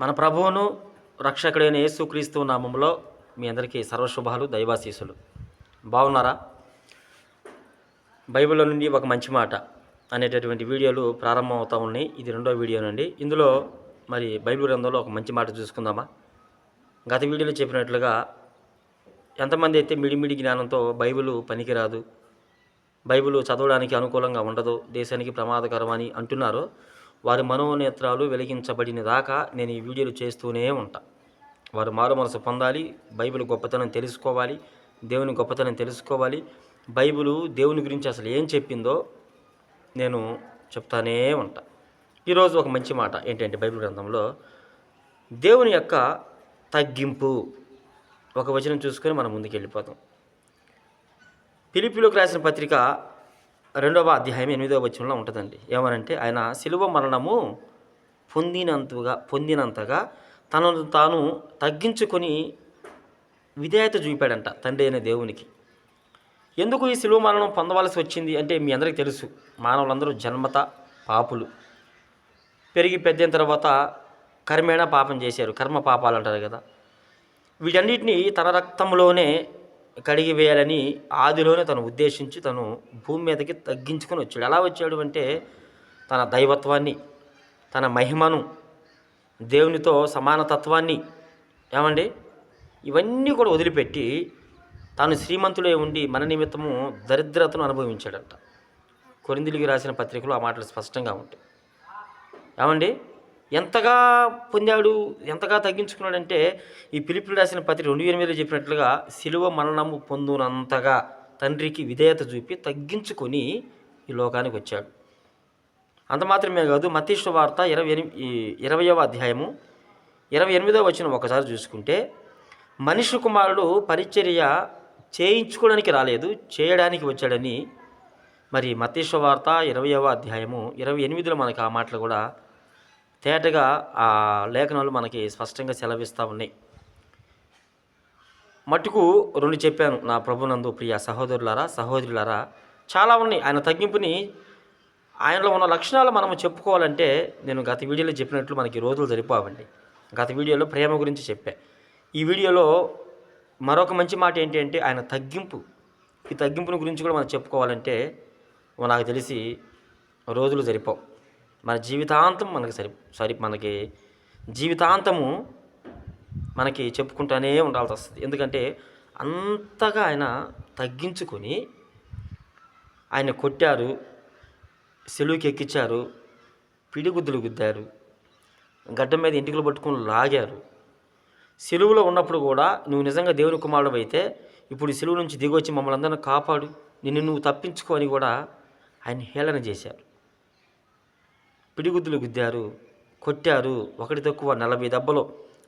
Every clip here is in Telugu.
మన ప్రభువును రక్షకుడైన యేసుక్రీస్తు నామములో మీ అందరికీ సర్వశుభాలు దైవాశీసులు. బాగున్నారా? బైబిల్లో నుండి ఒక మంచి మాట అనేటటువంటి వీడియోలు ప్రారంభం అవుతూ ఉన్నాయి. ఇది రెండో వీడియోనండి. ఇందులో మరి బైబిల్ గ్రంథంలో ఒక మంచి మాట చూసుకుందామా. గత వీడియోలో చెప్పినట్లుగా ఎంతమంది అయితే మిడిమిడి జ్ఞానంతో బైబిల్ పనికిరాదు, బైబిల్ చదవడానికి అనుకూలంగా ఉండదు, దేశానికి ప్రమాదకరం అని అంటున్నారో వారి మనోనేత్రాలు వెలిగించబడిన దాకా నేను ఈ వీడియోలు చేస్తూనే ఉంటా. వారు మారు మనసు పొందాలి, బైబిల్ గొప్పతనం తెలుసుకోవాలి, దేవుని గొప్పతనం తెలుసుకోవాలి, బైబిల్ దేవుని గురించి అసలు ఏం చెప్పిందో నేను చెప్తానే ఉంటా. ఈరోజు ఒక మంచి మాట ఏంటంటే బైబిల్ గ్రంథంలో దేవుని యొక్క తగ్గింపు ఒక వచనం చూసుకొని మనం ముందుకు వెళ్ళిపోతాం. ఫిలిప్పీయులకు రాసిన పత్రిక 2వ అధ్యాయం 8వ వచనంలో ఉంటుందండి. ఏమనంటే, ఆయన శిలువ మరణము పొందినంతగా తనను తాను తగ్గించుకొని విధేయత చూపాడంట తండ్రి అయిన దేవునికి. ఎందుకు ఈ శిలువ మరణం పొందవలసి వచ్చింది అంటే మీ అందరికీ తెలుసు. మానవులందరూ జన్మత పాపులు, పెరిగి పెద్దయిన తర్వాత కర్మేణ పాపం చేశారు. కర్మ పాపాలు అంటారు కదా. వీటన్నిటిని తన రక్తంలోనే కడిగి వేయాలని ఆదిలోనే తను ఉద్దేశించి తను భూమి మీదకి తగ్గించుకొని వచ్చాడు. ఎలా వచ్చాడు అంటే తన దైవత్వాన్ని, తన మహిమను, దేవునితో సమానతత్వాన్ని ఏమండి ఇవన్నీ కూడా వదిలిపెట్టి తాను శ్రీమంతుడే ఉండి మన నిమిత్తము దరిద్రతను అనుభవించాడంట. కొరింథీయులకు రాసిన పత్రికలో ఆ మాటలు స్పష్టంగా ఉంటాయి. ఏమండి ఎంతగా పొందాడు, ఎంతగా తగ్గించుకున్నాడంటే ఈ ఫిలిప్పీయులకు రాసిన పత్రిక 2:8 చెప్పినట్లుగా శిలువ మరణము పొందునంతగా తండ్రికి విధేయత చూపి తగ్గించుకొని ఈ లోకానికి వచ్చాడు. అంత మాత్రమే కాదు, మత్తయి సువార్త 20వ అధ్యాయము 28వ వచనం ఒకసారి చూసుకుంటే, మనిషి కుమారుడు పరిచర్య చేయించుకోవడానికి రాలేదు, చేయడానికి వచ్చాడని మరి మత్తయి సువార్త 20వ అధ్యాయము 28లో మనకి ఆ మాటలు కూడా తేటగా ఆ లేఖనాలు మనకి స్పష్టంగా సెలవిస్తూ ఉన్నాయి. మట్టుకు 2 చెప్పాను నా ప్రభునందు ప్రియ సహోదరులారా సహోదరులారా. చాలా ఉన్నాయి. ఆయన తగ్గింపుని, ఆయనలో ఉన్న లక్షణాలు మనం చెప్పుకోవాలంటే నేను గత వీడియోలో చెప్పినట్లు మనకి రోజులు సరిపోవండి. గత వీడియోలో ప్రేమ గురించి చెప్పా. ఈ వీడియోలో మరొక మంచి మాట ఏంటి అంటే ఆయన తగ్గింపు. ఈ తగ్గింపుని గురించి కూడా మనం చెప్పుకోవాలంటే నాకు తెలిసి రోజులు సరిపోవు. మన జీవితాంతం మనకి జీవితాంతము మనకి చెప్పుకుంటూనే ఉండాల్సి వస్తుంది. ఎందుకంటే అంతగా ఆయన తగ్గించుకొని ఆయన కొట్టారు, సెలువుకి ఎక్కించారు, పిడిగుద్దులు గుద్దారు, గడ్డం మీద ఎంటికలు పట్టుకొని లాగారు. సెలువులో ఉన్నప్పుడు కూడా నువ్వు నిజంగా దేవుని కుమారుడు అయితే ఇప్పుడు సెలువు నుంచి దిగొచ్చి మమ్మల్ని అందరిని కాపాడు, నిన్ను నువ్వు తప్పించుకో అని కూడా ఆయన హేళన చేశారు. పిడిగుద్దులు గుద్దారు, కొట్టారు. ఒకటి తక్కువ 40 దెబ్బలు,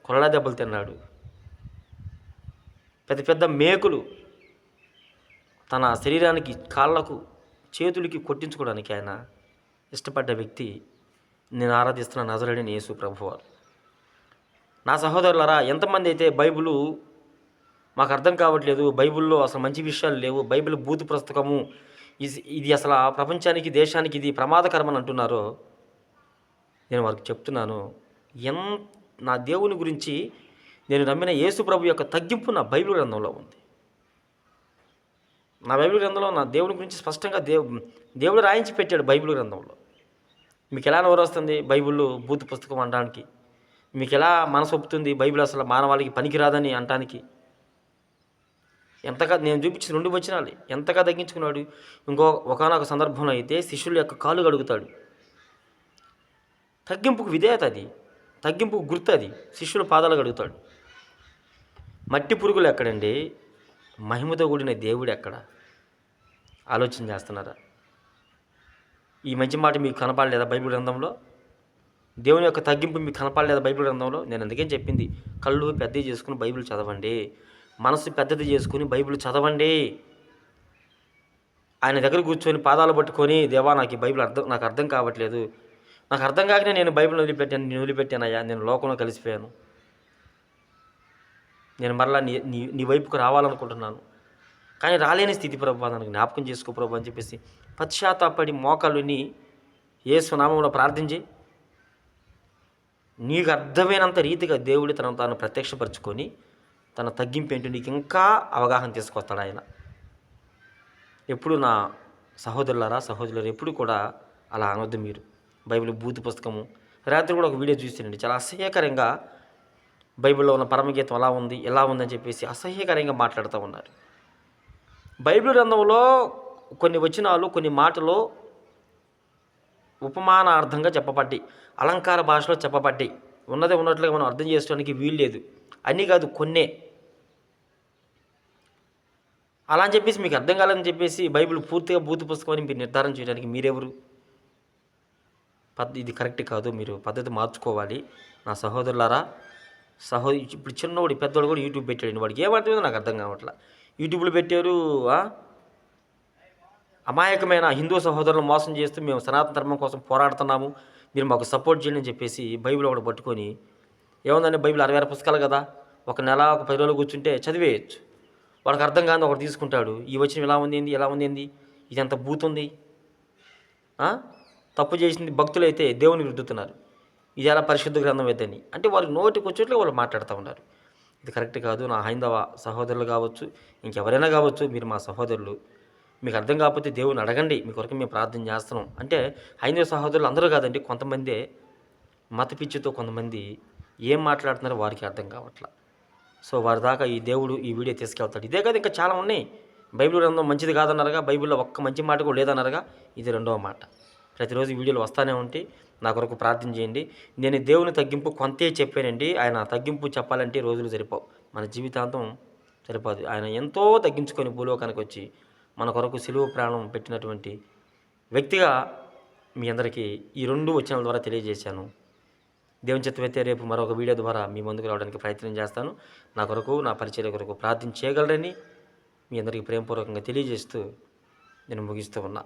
కొరడా దెబ్బలు తిన్నాడు. పెద్ద పెద్ద మేకులు తన శరీరానికి, కాళ్ళకు, చేతులకి కొట్టించుకోవడానికి ఆయన ఇష్టపడ్డ వ్యక్తి నేను ఆరాధిస్తున్న నజరేయుడైన యేసు ప్రభువారు. నా సహోదరులారా, ఎంతమంది అయితే బైబిలు మాకు అర్థం కావట్లేదు, బైబిల్లో అసలు మంచి విషయాలు లేవు, బైబిల్ బూతు పుస్తకము, ఇది అసలు ఆ ప్రపంచానికి, దేశానికి ఇది ప్రమాదకరమని అంటున్నారో నేను వారికి చెప్తున్నాను, నా దేవుని గురించి నేను నమ్మిన యేసు ప్రభు యొక్క తగ్గింపు నా బైబిల్ గ్రంథంలో ఉంది. నా బైబిల్ గ్రంథంలో నా దేవుని గురించి స్పష్టంగా దేవుడు రాయించి పెట్టాడు బైబిల్ గ్రంథంలో. మీకు ఎలా నోరు వస్తుంది బైబిల్లో బూతు పుస్తకం అనడానికి? మీకు ఎలా మనసు ఒప్పుతుంది బైబిల్ అసలు మానవాళికి పనికిరాదని అనటానికి? ఎంతగా నేను చూపించిన 2 వచనాలు ఎంతగా తగ్గించుకున్నాడు. ఒకానొక సందర్భంలో అయితే శిష్యుల యొక్క కాలు కడుగుతాడు. తగ్గింపుకు విధేయత అది, తగ్గింపుకు గుర్తు అది. శిష్యుల పాదాలు కడుగుతాడు. మట్టి పురుగులు ఎక్కడండి, మహిమతో కూడిన దేవుడు ఎక్కడ? ఆలోచన చేస్తున్నారా? ఈ మంచి మాట మీకు కనపడలేదా బైబిల్ గ్రంథంలో? దేవుని యొక్క తగ్గింపు మీకు కనపడలేదా బైబిల్ గ్రంథంలో? నేను అందుకేం చెప్పింది, కళ్ళు పెద్దవి చేసుకుని బైబిల్ చదవండి, మనసు పెద్దది చేసుకుని బైబిల్ చదవండి. ఆయన దగ్గర కూర్చొని పాదాలు పట్టుకొని, దేవా నాకు ఈ బైబిల్ నాకు అర్థం కావట్లేదు, నాకు అర్థం కాకనే నేను బైబిల్ వదిలిపెట్టానయ్యా, నేను లోకంలో కలిసిపోయాను, నేను మరలా నీ వైపుకు రావాలనుకుంటున్నాను, కానీ రాలేని స్థితి ప్రభు, నాకు జ్ఞాపకం చేసుకో ప్రభు అని చెప్పేసి పశ్చాత్తాపడి మోకాళ్ళుని యేసు నామములో ప్రార్థించి నీకు అర్థమైనంత రీతిగా దేవుడు తనను తాను ప్రత్యక్షపరచుకొని తన తగ్గింపు ఏంటో నీకు ఇంకా అవగాహన తీసుకొస్తాడు ఆయన. ఎప్పుడు నా సహోదరులారా సహోదరులు ఎప్పుడు కూడా అలా అనొద్దు మీరు. బైబిల్ బూతు పుస్తకము. రాత్రి కూడా ఒక వీడియో చూసానండి, చాలా అసహ్యకరంగా బైబిల్లో ఉన్న పరమగీతం అలా ఉంది ఎలా ఉందని చెప్పేసి అసహ్యకరంగా మాట్లాడుతూ ఉన్నారు. బైబిల్ గ్రంథంలో కొన్ని వచనాలు కొన్ని మాటలు ఉపమానార్థంగా చెప్పబడ్డాయి, అలంకార భాషలో చెప్పబడ్డాయి. ఉన్నదే ఉన్నట్లుగా మనం అర్థం చేసుకోవడానికి వీలు లేదు. అన్నీ కాదు, కొన్నే. అలా అని చెప్పేసి మీకు అర్థం కాలేదని చెప్పేసి బైబిల్ పూర్తిగా బూతు పుస్తకం అని మీరు నిర్ధారణ చేయడానికి మీరెవరు? ఇది కరెక్ట్ కాదు, మీరు పద్ధతి మార్చుకోవాలి. నా సహోదరులారా ఇప్పుడు చిన్నోడు పెద్దోడు కూడా యూట్యూబ్ పెట్టాడు, వాడికి ఏమర్థమైందో నాకు అర్థం కావట్లా. యూట్యూబ్లో పెట్టారు, అమాయకమైన హిందూ సహోదరులను మోసం చేస్తూ మేము సనాతన ధర్మం కోసం పోరాడుతున్నాము, మీరు మాకు సపోర్ట్ చేయండి అని చెప్పేసి బైబిల్ ఒకటి పట్టుకొని, ఏముందండి బైబిల్ 66 పుస్తకాలు కదా, ఒక నెల ఒక 10 రోజులు కూర్చుంటే చదివేయచ్చు. వాడికి అర్థం కాదు ఒకటి తీసుకుంటాడు, ఈ వచ్చిన ఎలా ఉంది ఏంది ఎలా ఉంది ఏంది, ఇది ఎంత బూతుంది. తప్పు చేసింది భక్తులైతే దేవునికి రుద్దుతున్నారు, ఇది ఎలా పరిశుద్ధ గ్రంథం అయితేని అంటే వారి నోటికి వచ్చేట్లు వాళ్ళు మాట్లాడుతూ ఉన్నారు. ఇది కరెక్ట్ కాదు. నా హైందవ సహోదరులు కావచ్చు, ఇంకెవరైనా కావచ్చు, మీరు మా సహోదరులు, మీకు అర్థం కాకపోతే దేవుని అడగండి, మీ కొరకు మేము ప్రార్థన చేస్తున్నాం అంటే. హైందవ సహోదరులు అందరూ కాదండి, కొంతమందే మత పిచ్చితో కొంతమంది ఏం మాట్లాడుతున్నారో వారికి అర్థం కావట్లా. సో వారి దాకా ఈ దేవుడు ఈ వీడియో తీసుకెళ్తాడు. ఇదే కాదు, ఇంకా చాలా ఉన్నాయి. బైబిల్ గ్రంథం మంచిది కాదన్నారుగా, బైబిల్లో ఒక్క మంచి మాట కూడా లేదన్నారుగా, ఇది రెండవ మాట. ప్రతిరోజు వీడియోలు వస్తూనే ఉంటే నా కొరకు ప్రార్థన చేయండి. నేను దేవుని తగ్గింపు కొంతే చెప్పానండి, ఆయన తగ్గింపు చెప్పాలంటే రోజులు సరిపోవు, మన జీవితాంతం సరిపోదు. ఆయన ఎంతో తగ్గించుకొని భూలోకానికి వచ్చి మన కొరకు సిలువ ప్రాణం పెట్టినటువంటి వ్యక్తిగా మీ అందరికీ ఈ 2 వచనాల ద్వారా తెలియజేశాను. దేవుని చిత్తమైతే రేపు మరొక వీడియో ద్వారా మీ ముందుకు రావడానికి ప్రయత్నం చేస్తాను. నా కొరకు నా పరిచర్య కొరకు ప్రార్థన చేయగలరని మీ అందరికీ ప్రేమపూర్వకంగా తెలియజేస్తూ నేను ముగిస్తూ ఉన్నా.